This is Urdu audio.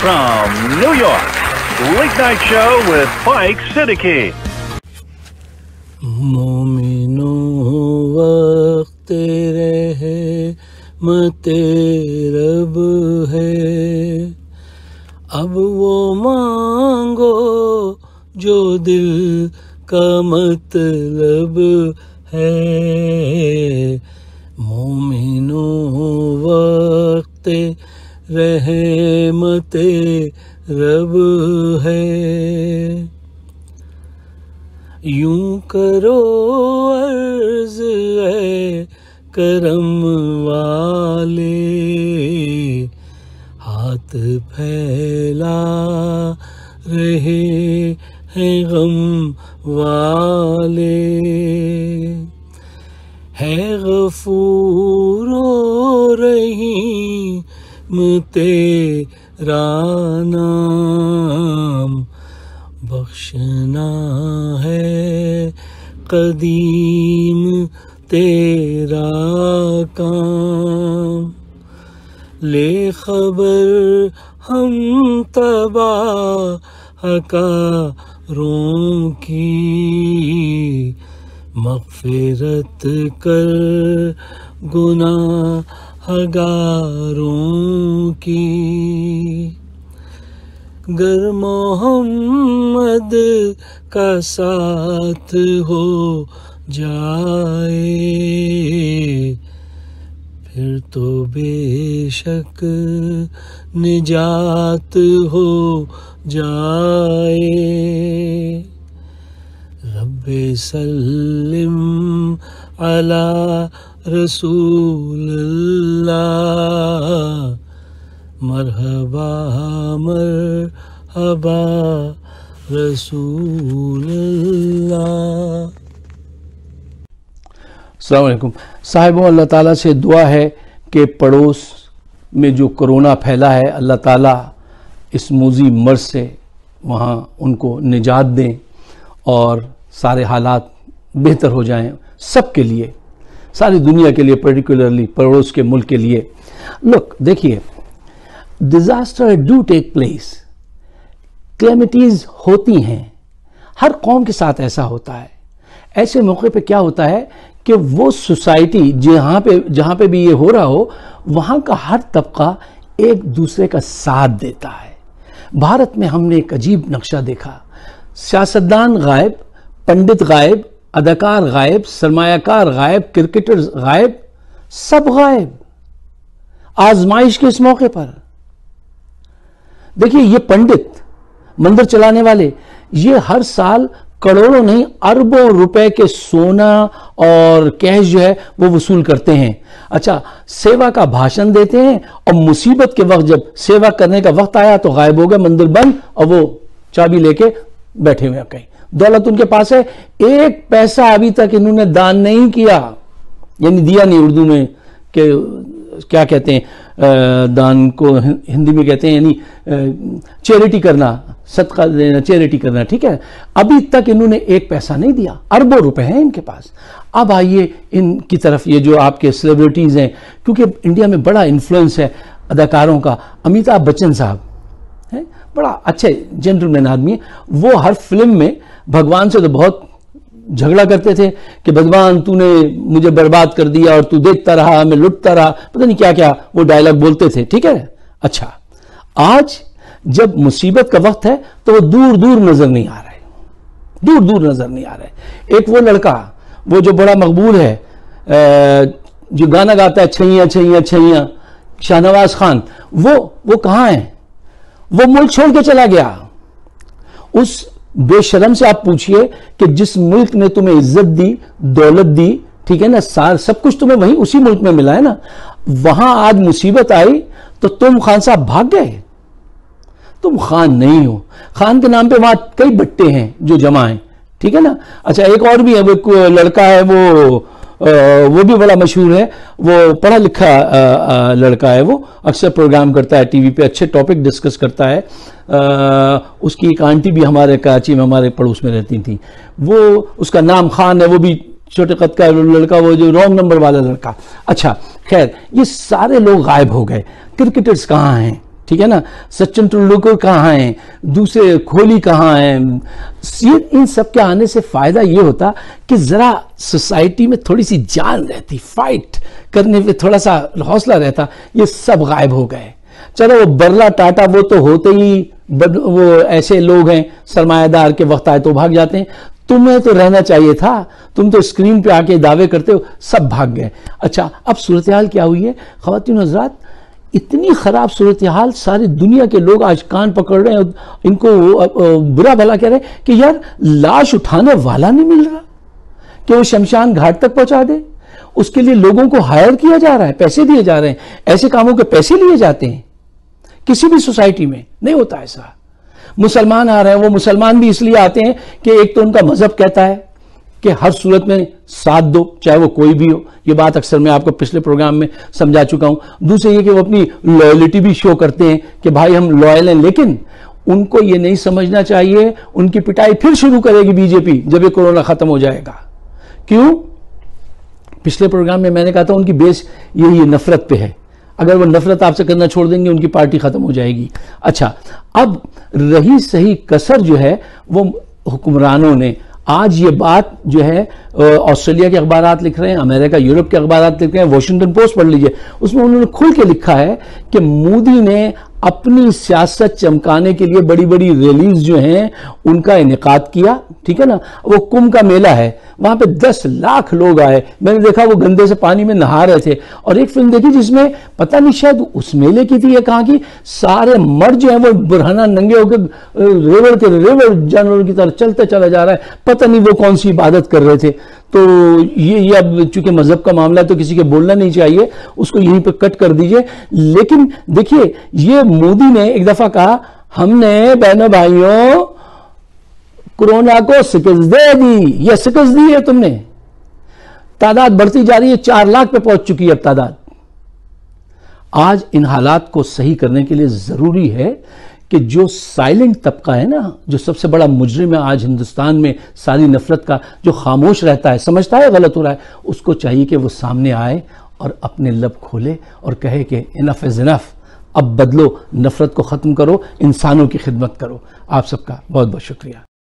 from New York, Late Night Show with Mike Siddiqui. مومنو وقت رحمت رب ہے، اب وہ مانگو جو دل کا مطلب ہے۔ مومنو وقت رحمت رب ہے، یوں کرو عرض اے کرم والے، ہاتھ پھیلا رہے ہیں غم والے۔ ہے غفور و رحیم تیرا نام، بخشنا ہے قدیم تیرا کام۔ لے خبر ہم تباہ کاروں کی، مغفرت کر گناہ گاروں کی۔ گر محمد کا ساتھ ہو جائے، پھر تو بے شک نجات ہو جائے۔ رب سلم علی رسول اللہ، مرحبا مرحبا رسول اللہ۔ السلام علیکم صاحبوں، اللہ تعالیٰ سے دعا ہے کہ پڑوس میں جو کرونا پھیلا ہے، اللہ تعالیٰ اس موذی مرض سے وہاں ان کو نجات دیں اور سارے حالات بہتر ہو جائیں سب کے لیے، ساری دنیا کے لیے، پرٹیکولرلی پڑوس کے ملک کے لیے۔ لک دیکھیے، disaster do take place, calamities ہوتی ہیں، ہر قوم کے ساتھ ایسا ہوتا ہے۔ ایسے موقع پہ کیا ہوتا ہے کہ وہ سوسائٹی جہاں پہ بھی یہ ہو رہا ہو، وہاں کا ہر طبقہ ایک دوسرے کا ساتھ دیتا ہے۔ بھارت میں ہم نے ایک عجیب نقشہ دیکھا، سیاستدان غائب، پنڈت غائب، اداکار غائب، سرمایہ کار غائب، کرکٹر غائب، سب غائب آزمائش کے اس موقع پر۔ دیکھیے، یہ پنڈت مندر چلانے والے یہ ہر سال کروڑوں نہیں اربوں روپے کے سونا اور کیش جو ہے وہ وصول کرتے ہیں۔ اچھا، سیوا کا بھاشن دیتے ہیں اور مصیبت کے وقت جب سیوا کرنے کا وقت آیا تو غائب ہو گئے، مندر بند، اور وہ چابی لے کے بیٹھے ہوئے ہیں کہیں۔ دولت ان کے پاس ہے، ایک پیسہ ابھی تک انہوں نے دان نہیں کیا، یعنی دیا نہیں، اردو میں کہ کیا کہتے ہیں دان کو ہندی میں کہتے ہیں، یعنی چیریٹی کرنا، صدقہ دینا، چیریٹی کرنا، ٹھیک ہے۔ ابھی تک انہوں نے ایک پیسہ نہیں دیا، اربوں روپے ہیں ان کے پاس۔ اب آئیے ان کی طرف، یہ جو آپ کے سیلیبریٹیز ہیں، کیونکہ انڈیا میں بڑا انفلوئنس ہے اداکاروں کا۔ امیتابھ بچن صاحب ہیں، بڑا اچھے جنٹلمین آدمی ہیں، وہ ہر فلم میں بھگوان سے تو بہت جھگڑا کرتے تھے کہ بھگوان تو نے مجھے برباد کر دیا اور تو دیکھتا رہا، میں لٹتا رہا، پتہ نہیں کیا کیا وہ ڈائلاگ بولتے تھے، ٹھیک ہے۔ اچھا، آج جب مصیبت کا وقت ہے تو وہ دور دور نظر نہیں آ رہے، دور دور نظر نہیں آ رہے۔ ایک وہ لڑکا، وہ جو بڑا مقبول ہے، جو گانا گاتا ہے چھیاں چھیاں چھیاں، شاہ نواز خان، وہ کہاں ہیں؟ وہ ملک چھوڑ کے چلا گیا۔ اس بے شرم سے آپ پوچھئے کہ جس ملک نے تمہیں عزت دی، دولت دی، ٹھیک ہے نا، سب کچھ تمہیں وہیں اسی ملک میں ملا ہے نا، وہاں آج مصیبت آئی تو تم خان صاحب بھاگ گئے۔ تم خان نہیں ہو، خان کے نام پہ وہاں کئی بٹے ہیں جو جمع ہیں، ٹھیک ہے نا۔ اچھا، ایک اور بھی ہے، وہ لڑکا ہے، وہ بھی بڑا مشہور ہے، وہ پڑھا لکھا لڑکا ہے، وہ اکثر پروگرام کرتا ہے ٹی وی پہ، اچھے ٹاپک ڈسکس کرتا ہے۔ اس کی ایک آنٹی بھی ہمارے کراچی میں ہمارے پڑوس میں رہتی تھی، وہ اس کا نام خان ہے، وہ بھی چھوٹے قد کا لڑکا، وہ جو رونگ نمبر والا لڑکا۔ اچھا، خیر، یہ سارے لوگ غائب ہو گئے۔ کرکٹرز کہاں ہیں؟ ٹھیک ہے نا, سچن ٹنڈولکر کہاں ہیں, دوسرے کوہلی کہاں ہیں. ان سب کے آنے سے فائدہ یہ ہوتا کہ ذرا سوسائٹی میں تھوڑی سی جان رہتی, فائٹ کرنے پہ تھوڑا سا حوصلہ رہتا. یہ سب غائب ہو گئے. چلو وہ برلا ٹاٹا وہ تو ہوتے ہی وہ ایسے لوگ ہیں سرمایہ دار کے وقت آئے تو بھاگ جاتے ہیں. تمہیں تو رہنا چاہیے تھا, تم تو اسکرین پہ آ کے دعوے کرتے ہو, سب بھاگ گئے. اچھا اب صورتحال کیا ہوئی ہے خواتین و حضرات, اتنی خراب صورتحال, ساری دنیا کے لوگ آج کان پکڑ رہے ہیں, ان کو برا بھلا کہہ رہے ہیں کہ یار لاش اٹھانے والا نہیں مل رہا کہ وہ شمشان گھاٹ تک پہنچا دے. اس کے لیے لوگوں کو ہائر کیا جا رہا ہے, پیسے دیے جا رہے ہیں, ایسے کاموں کے پیسے لیے جاتے ہیں. کسی بھی سوسائٹی میں نہیں ہوتا ایسا. مسلمان آ رہے ہیں, وہ مسلمان بھی اس لیے آتے ہیں کہ ایک تو ان کا مذہب کہتا ہے کہ ہر صورت میں ساتھ دو, چاہے وہ کوئی بھی ہو. یہ بات اکثر میں آپ کو پچھلے پروگرام میں سمجھا چکا ہوں. دوسرے یہ کہ وہ اپنی لائلٹی بھی شو کرتے ہیں کہ بھائی ہم لائل ہیں, لیکن ان کو یہ نہیں سمجھنا چاہیے ان کی پٹائی پھر شروع کرے گی بی جے پی جب یہ کورونا ختم ہو جائے گا. کیوں؟ پچھلے پروگرام میں میں نے کہا تھا ان کی بیس یہی نفرت پہ ہے. اگر وہ نفرت آپ سے کرنا چھوڑ دیں گے ان کی پارٹی ختم ہو جائے گی. اچھا اب رہی صحیح کسر جو ہے وہ حکمرانوں نے. آج یہ بات جو ہے آسٹریلیا کے اخبارات لکھ رہے ہیں, امریکہ یورپ کے اخبارات لکھ رہے ہیں, واشنگٹن پوسٹ پڑھ لیجئے, اس میں انہوں نے کھل کے لکھا ہے کہ مودی نے اپنی سیاست چمکانے کے لیے بڑی بڑی ریلیز جو ہیں ان کا انعقاد کیا. ٹھیک ہے نا, وہ کمبھ کا میلہ ہے, وہاں پہ 10 لاکھ لوگ آئے. میں نے دیکھا وہ گندے سے پانی میں نہا رہے تھے. اور ایک فلم دیکھی جس میں پتہ نہیں شاید اس میلے کی تھی یا کہاں کی, سارے مرد جو ہیں وہ برہنہ ننگے ہو کے ریور کے ریور جانوروں کی طرح چلتے چلا جا رہا ہے. پتہ نہیں وہ کون سی عبادت کر رہے تھے. تو یہ اب چونکہ مذہب کا معاملہ ہے تو کسی کے بولنا نہیں چاہیے, اس کو یہیں پہ کٹ کر دیجئے. لیکن دیکھیے یہ مودی نے ایک دفعہ کہا ہم نے بہنوں بھائیوں کورونا کو شکست دے دی. یہ شکست دی ہے تم نے, تعداد بڑھتی جا رہی ہے, 4 لاکھ پہ پہنچ چکی ہے اب تعداد. آج ان حالات کو صحیح کرنے کے لیے ضروری ہے کہ جو سائلنٹ طبقہ ہے نا, جو سب سے بڑا مجرم ہے آج ہندوستان میں ساری نفرت کا, جو خاموش رہتا ہے, سمجھتا ہے غلط ہو رہا ہے, اس کو چاہیے کہ وہ سامنے آئے اور اپنے لب کھولے اور کہے کہ انف از انف, اب بدلو, نفرت کو ختم کرو, انسانوں کی خدمت کرو. آپ سب کا بہت بہت شکریہ.